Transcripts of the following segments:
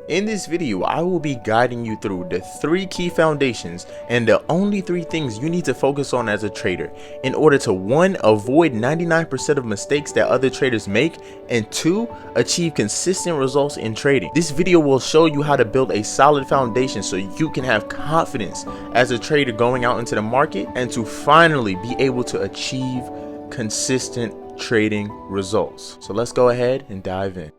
In this video, I will be guiding you through the 3 key foundations and the only 3 things you need to focus on as a trader in order to 1. Avoid 99% of mistakes that other traders make, and 2. Achieve consistent results in trading. This video will show you how to build a solid foundation so you can have confidence as a trader going out into the market and to finally be able to achieve consistent trading results. So let's go ahead and dive in.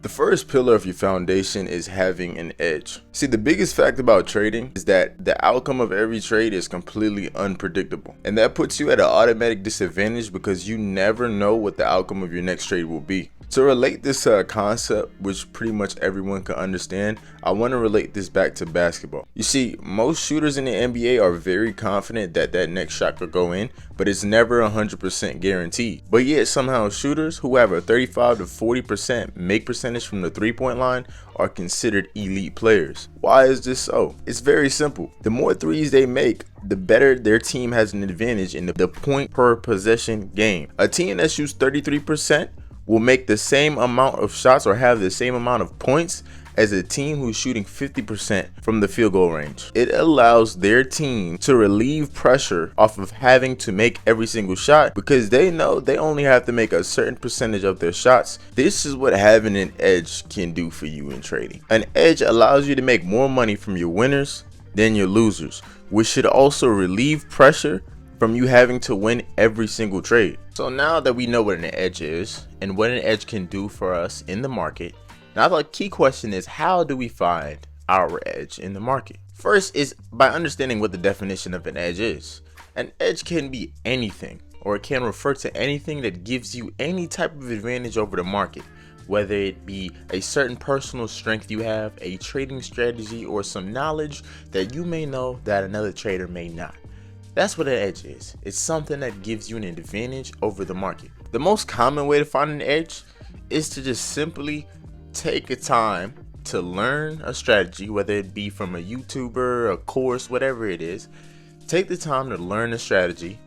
The first pillar of your foundation is having an edge. See, the biggest fact about trading is that the outcome of every trade is completely unpredictable. And that puts you at an automatic disadvantage because you never know what the outcome of your next trade will be. To relate this concept, which pretty much everyone can understand, I want to relate this back to basketball. You see, most shooters in the NBA are very confident that that next shot could go in, but it's never 100% guaranteed. But yet somehow shooters who have a 35 to 40% make percentage from the 3-point line are considered elite players. Why is this so? It's very simple. The more threes they make, the better their team has an advantage in the point per possession game. A team that shoots 33% will make the same amount of shots or have the same amount of points as a team who's shooting 50% from the field goal range. It allows their team to relieve pressure off of having to make every single shot because they know they only have to make a certain percentage of their shots. This is what having an edge can do for you in trading. An edge allows you to make more money from your winners than your losers, which should also relieve pressure from you having to win every single trade. So now that we know what an edge is and what an edge can do for us in the market, now the key question is, how do we find our edge in the market? First is by understanding what the definition of an edge is. An edge can be anything, or it can refer to anything that gives you any type of advantage over the market, whether it be a certain personal strength you have, a trading strategy, or some knowledge that you may know that another trader may not. That's what an edge is. It's something that gives you an advantage over the market. The most common way to find an edge is to just simply take a time to learn a strategy, whether it be from a YouTuber, a course, whatever it is. Take the time to learn a strategy,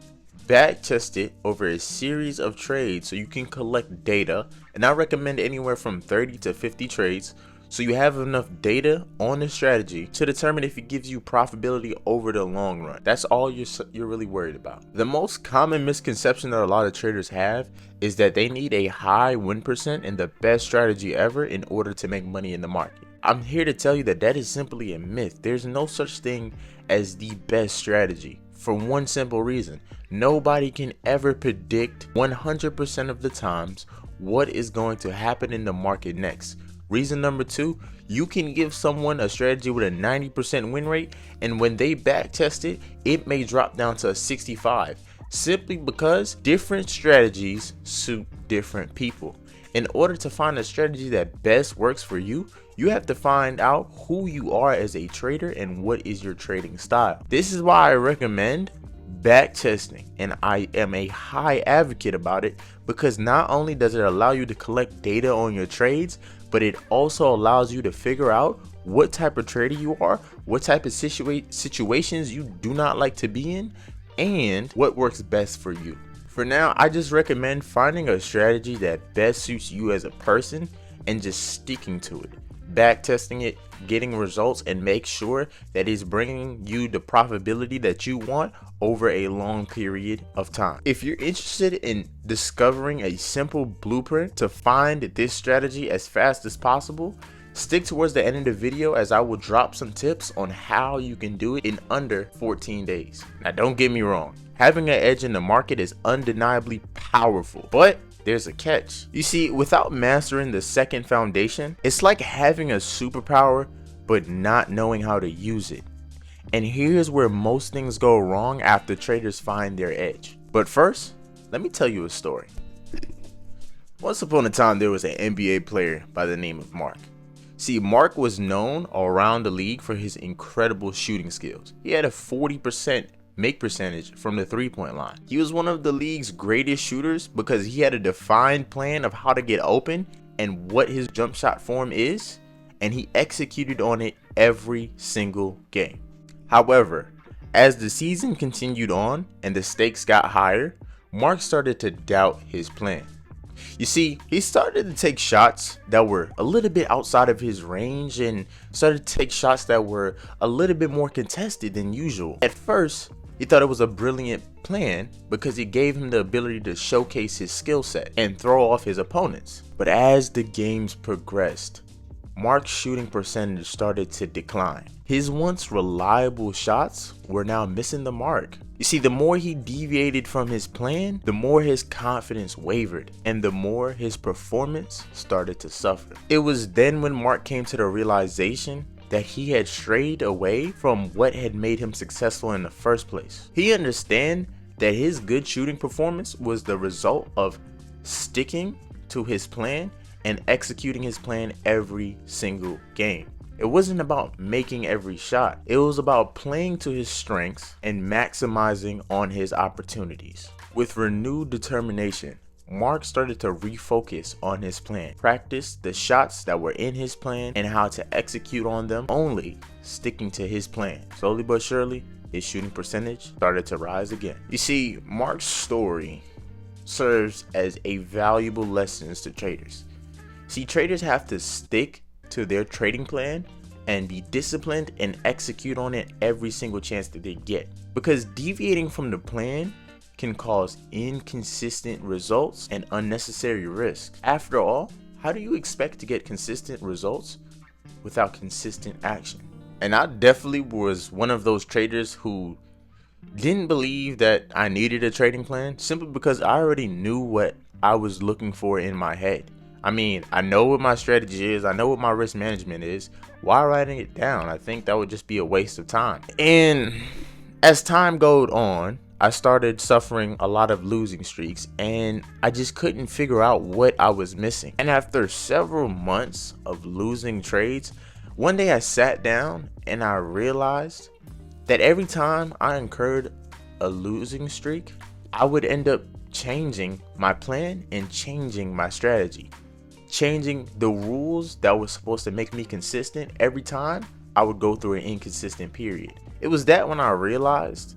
back test it over a series of trades so you can collect data. And I recommend anywhere from 30 to 50 trades, so you have enough data on the strategy to determine if it gives you profitability over the long run. That's all you're really worried about. The most common misconception that a lot of traders have is that they need a high win percent and the best strategy ever in order to make money in the market. I'm here to tell you that that is simply a myth. There's no such thing as the best strategy for one simple reason. Nobody can ever predict 100% of the times what is going to happen in the market next. Reason number 2, you can give someone a strategy with a 90% win rate, and when they back test it, it may drop down to a 65, simply because different strategies suit different people. In order to find a strategy that best works for you, you have to find out who you are as a trader and what is your trading style. This is why I recommend back testing, and I am a high advocate about it because not only does it allow you to collect data on your trades, but it also allows you to figure out what type of trader you are, what type of situations you do not like to be in, and what works best for you. For now, I just recommend finding a strategy that best suits you as a person and just sticking to it, back testing it, getting results, and make sure that it's bringing you the profitability that you want over a long period of time. If you're interested in discovering a simple blueprint to find this strategy as fast as possible, stick towards the end of the video as I will drop some tips on how you can do it in under 14 days. Now don't get me wrong, having an edge in the market is undeniably powerful, but there's a catch. You see, without mastering the second foundation, it's like having a superpower but not knowing how to use it. And here's where most things go wrong after traders find their edge. But first, let me tell you a story. Once upon a time, there was an NBA player by the name of Mark. See, Mark was known around the league for his incredible shooting skills. He had a 40% make percentage from the 3-point line. He was one of the league's greatest shooters because he had a defined plan of how to get open and what his jump shot form is, and he executed on it every single game. However, as the season continued on and the stakes got higher, Mark started to doubt his plan. You see, he started to take shots that were a little bit outside of his range and started to take shots that were a little bit more contested than usual. At first, he thought it was a brilliant plan because it gave him the ability to showcase his skill set and throw off his opponents. But as the games progressed, Mark's shooting percentage started to decline. His once reliable shots were now missing the mark. You see, the more he deviated from his plan, the more his confidence wavered and the more his performance started to suffer. It was then when Mark came to the realization that he had strayed away from what had made him successful in the first place. He understood that his good shooting performance was the result of sticking to his plan and executing his plan every single game. It wasn't about making every shot. It was about playing to his strengths and maximizing on his opportunities. With renewed determination, Mark started to refocus on his plan, practice the shots that were in his plan and how to execute on them, only sticking to his plan. Slowly but surely, his shooting percentage started to rise again. You see, Mark's story serves as a valuable lesson to traders. See, traders have to stick to their trading plan and be disciplined and execute on it every single chance that they get. Because deviating from the plan can cause inconsistent results and unnecessary risk. After all, how do you expect to get consistent results without consistent action? And I definitely was one of those traders who didn't believe that I needed a trading plan simply because I already knew what I was looking for in my head. I mean, I know what my strategy is. I know what my risk management is. Why writing it down? I think that would just be a waste of time. And as time goes on, I started suffering a lot of losing streaks and I just couldn't figure out what I was missing. And after several months of losing trades, one day I sat down and I realized that every time I incurred a losing streak, I would end up changing my plan and changing my strategy. Changing the rules that was supposed to make me consistent every time I would go through an inconsistent period. It was that when I realized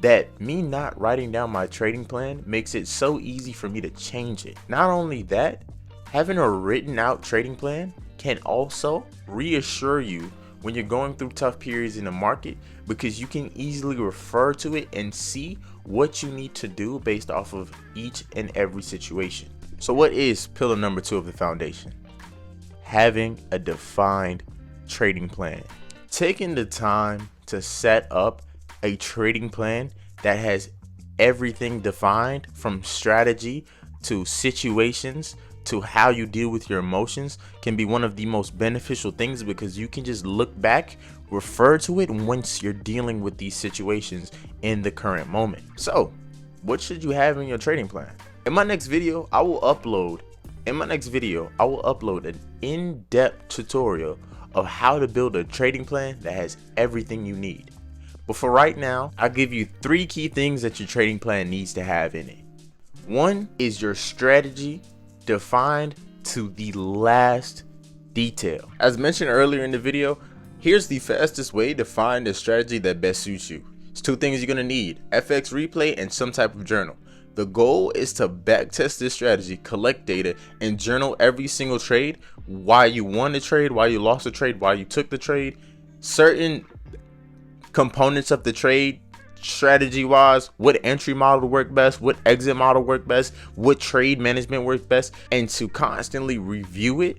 that me not writing down my trading plan makes it so easy for me to change it. Not only that, having a written out trading plan can also reassure you when you're going through tough periods in the market, because you can easily refer to it and see what you need to do based off of each and every situation. So what is pillar number 2 of the foundation? Having a defined trading plan. Taking the time to set up a trading plan that has everything defined, from strategy to situations to how you deal with your emotions, can be one of the most beneficial things, because you can just look back, refer to it once you're dealing with these situations in the current moment. So what should you have in your trading plan? In my next video, I will upload an in-depth tutorial of how to build a trading plan that has everything you need. But for right now, I'll give you 3 key things that your trading plan needs to have in it. 1 is your strategy defined to the last detail. As mentioned earlier in the video, here's the fastest way to find a strategy that best suits you. It's 2 things you're gonna need: FX replay and some type of journal. The goal is to backtest this strategy, collect data, and journal every single trade, why you won the trade, why you lost the trade, why you took the trade, certain components of the trade, strategy wise, what entry model worked best, what exit model worked best, what trade management worked best, and to constantly review it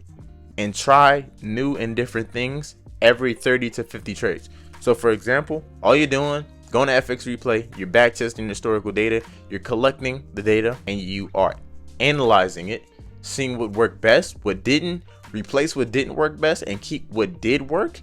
and try new and different things every 30 to 50 trades. So for example, all you're doing, going to FX replay, you're back testing historical data, you're collecting the data, and you are analyzing it, seeing what worked best, what didn't, replace what didn't work best, and keep what did work,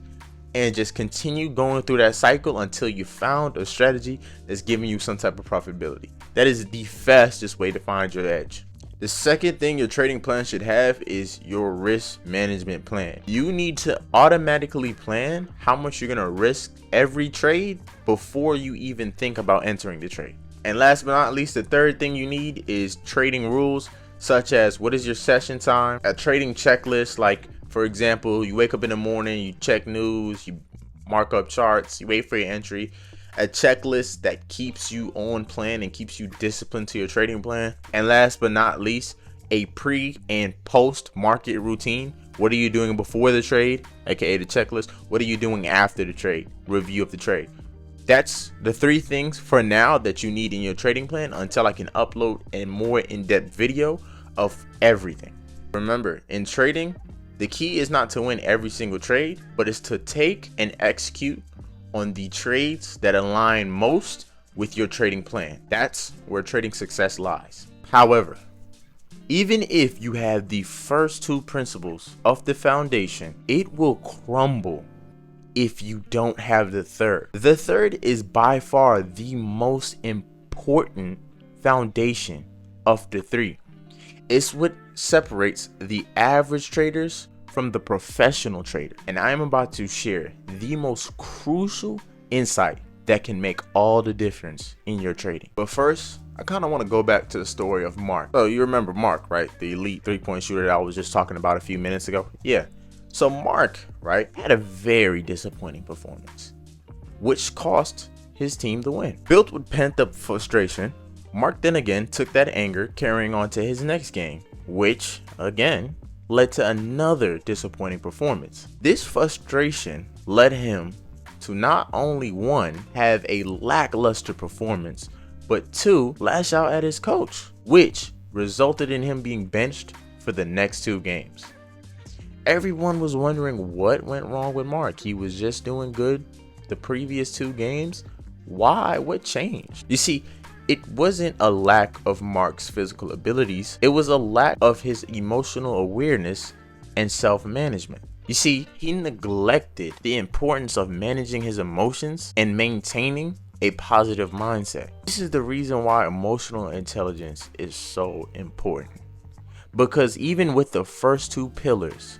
and just continue going through that cycle until you found a strategy that's giving you some type of profitability. That is the fastest way to find your edge. The second thing your trading plan should have is your risk management plan. You need to automatically plan how much you're gonna risk every trade before you even think about entering the trade. And last but not least, the third thing you need is trading rules, such as what is your session time, a trading checklist. Like for example, you wake up in the morning, you check news, you mark up charts, you wait for your entry. A checklist that keeps you on plan and keeps you disciplined to your trading plan. And last but not least, a pre and post market routine. What are you doing before the trade, aka the checklist? What are you doing after the trade, review of the trade? That's the 3 things for now that you need in your trading plan until I can upload a more in-depth video of everything. Remember, in trading, the key is not to win every single trade, but it's to take and execute on the trades that align most with your trading plan. That's where trading success lies. However, even if you have the first 2 principles of the foundation, it will crumble if you don't have the third. The third is by far the most important foundation of the 3. It's what separates the average traders from the professional trader. And I am about to share the most crucial insight that can make all the difference in your trading. But first, I kind of want to go back to the story of Mark. Oh, you remember Mark, right? The elite 3-point shooter that I was just talking about a few minutes ago? Yeah. So Mark, right, had a very disappointing performance, which cost his team the win. Built with pent-up frustration, Mark then again took that anger carrying on to his next game, which, again, led to another disappointing performance. This frustration led him to not only 1, have a lackluster performance, but 2, lash out at his coach, which resulted in him being benched for the next 2 games. Everyone was wondering what went wrong with Mark. He was just doing good the previous 2 games. Why? What changed? You see, it wasn't a lack of Mark's physical abilities. It was a lack of his emotional awareness and self-management. You see, he neglected the importance of managing his emotions and maintaining a positive mindset. This is the reason why emotional intelligence is so important. Because even with the first 2 pillars,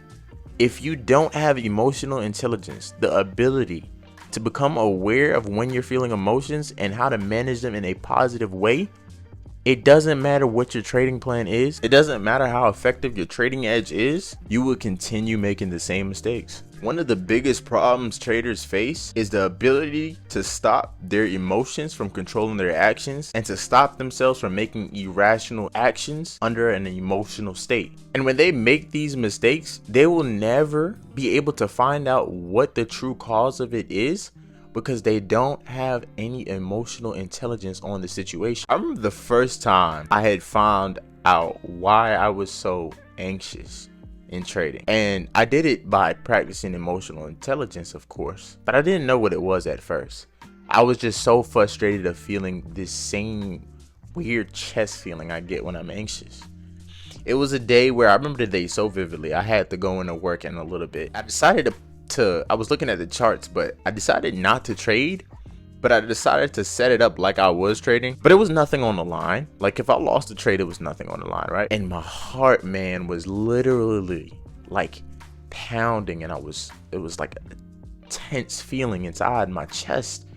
if you don't have emotional intelligence, the ability to become aware of when you're feeling emotions and how to manage them in a positive way, it doesn't matter what your trading plan is. It doesn't matter how effective your trading edge is. You will continue making the same mistakes. One of the biggest problems traders face is the ability to stop their emotions from controlling their actions and to stop themselves from making irrational actions under an emotional state. And when they make these mistakes, they will never be able to find out what the true cause of it is, because they don't have any emotional intelligence on the situation. I remember the first time I had found out why I was so anxious in trading, and I did it by practicing emotional intelligence, of course, but I didn't know what it was at first. I was just so frustrated of feeling this same weird chest feeling I get when I'm anxious. It was a day where I remember the day so vividly. I had to go into work in a little bit. I decided I was looking at the charts, but I decided not to trade, but I decided to set it up like I was trading, but it was nothing on the line. Like if I lost the trade, it was nothing on the line, right? And my heart, man, was literally like pounding, and it was like a tense feeling inside my chest.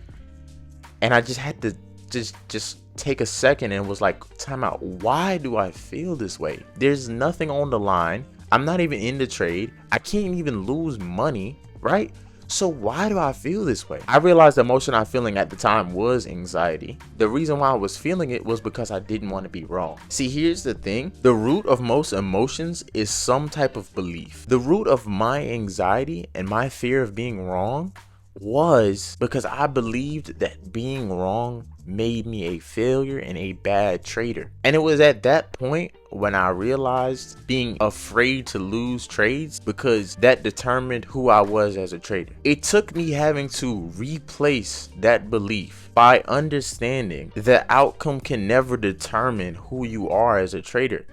And I just had to just take a second and was like, time out. Why do I feel this way? There's nothing on the line. I'm not even in the trade. I can't even lose money, right? So why do I feel this way? I realized the emotion I'm feeling at the time was anxiety. The reason why I was feeling it was because I didn't want to be wrong. See, here's the thing. The root of most emotions is some type of belief. The root of my anxiety and my fear of being wrong was because I believed that being wrong made me a failure and a bad trader. And it was at that point when I realized being afraid to lose trades, because that determined who I was as a trader. It took me having to replace that belief by understanding the outcome can never determine who you are as a trader.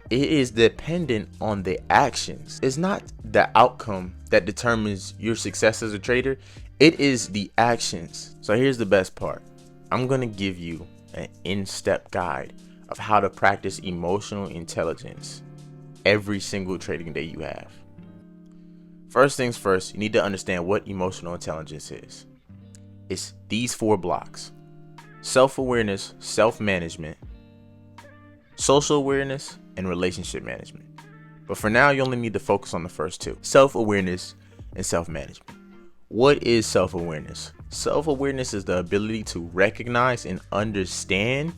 It is dependent on the actions. It's not the outcome that determines your success as a trader. It is the actions. So here's the best part. I'm going to give you an in-step guide of how to practice emotional intelligence every single trading day you have. First things first, you need to understand what emotional intelligence is. It's these 4 blocks: self-awareness, self-management, social awareness, and relationship management. But for now, you only need to focus on the first 2, self-awareness and self-management. What is self-awareness? Self-awareness is the ability to recognize and understand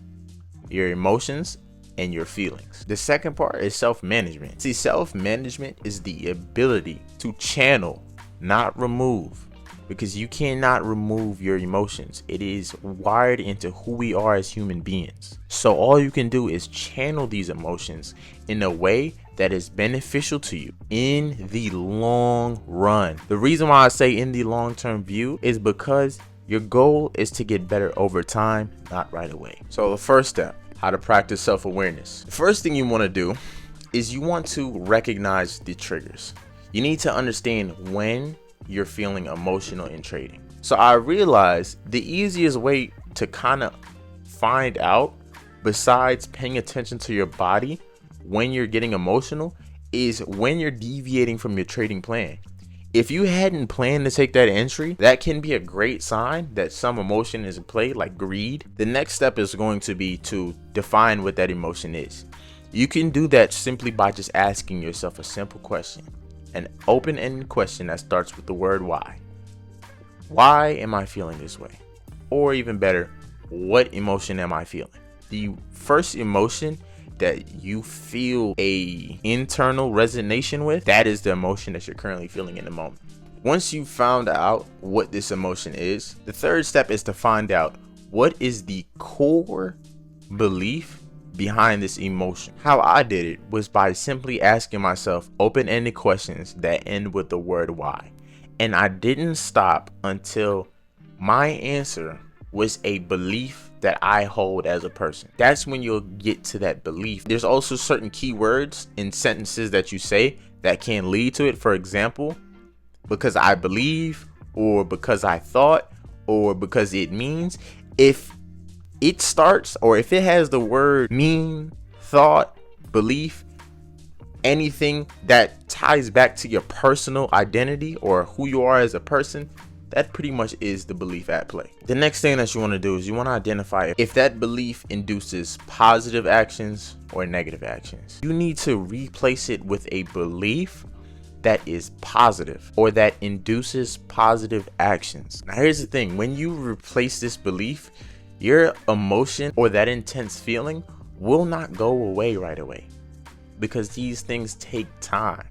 your emotions and your feelings. The second part is self-management. See, self-management is the ability to channel, not remove, because you cannot remove your emotions. It is wired into who we are as human beings. So all you can do is channel these emotions in a way that is beneficial to you in the long run. The reason why I say in the long-term view is because your goal is to get better over time, not right away. So the first step, how to practice self-awareness. The first thing you want to do is you want to recognize the triggers. You need to understand when you're feeling emotional in trading. So I realized the easiest way to kind of find out, besides paying attention to your body when you're getting emotional, is when you're deviating from your trading plan. If you hadn't planned to take that entry, that can be a great sign that some emotion is in play, like greed. The next step is going to be to define what that emotion is. You can do that simply by just asking yourself a simple question, an open-ended question that starts with the word why. Why am I feeling this way? Or even better, what emotion am I feeling? The first emotion that you feel a internal resonation with, that is the emotion that you're currently feeling in the moment. Once you found out what this emotion is, the third step is to find out what is the core belief behind this emotion. How I did it was by simply asking myself open-ended questions that end with the word why. And I didn't stop until my answer was a belief that I hold as a person. That's when you'll get to that belief. There's also certain keywords in sentences that you say that can lead to it. For example, because I believe, or because I thought, or because it means. If it starts, or if it has the word mean, thought, belief, anything that ties back to your personal identity or who you are as a person, that pretty much is the belief at play. The next thing that you want to do is you want to identify if that belief induces positive actions or negative actions. You need to replace it with a belief that is positive or that induces positive actions. Now here's the thing, when you replace this belief, your emotion or that intense feeling will not go away right away, because these things take time.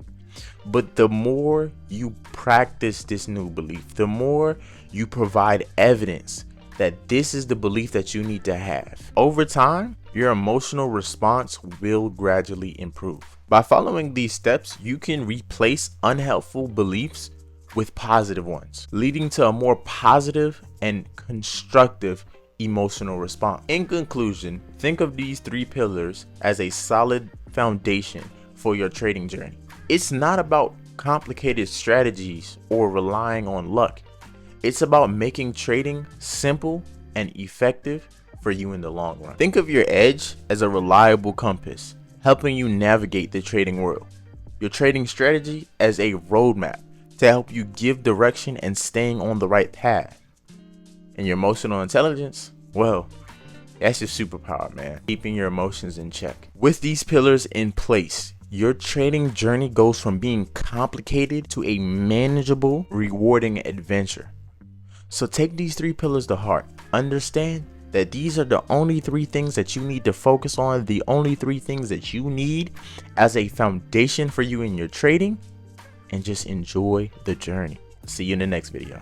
But the more you practice this new belief, the more you provide evidence that this is the belief that you need to have, over time, your emotional response will gradually improve. By following these steps, you can replace unhelpful beliefs with positive ones, leading to a more positive and constructive emotional response. In conclusion, think of these 3 pillars as a solid foundation for your trading journey. It's not about complicated strategies or relying on luck. It's about making trading simple and effective for you in the long run. Think of your edge as a reliable compass, helping you navigate the trading world. Your trading strategy as a roadmap to help you give direction and staying on the right path. And your emotional intelligence, well, that's your superpower, man. Keeping your emotions in check. With these pillars in place, your trading journey goes from being complicated to a manageable, rewarding adventure. So take these 3 pillars to heart. Understand that these are the only 3 things that you need to focus on, the only 3 things that you need as a foundation for you in your trading, and just enjoy the journey. See you in the next video.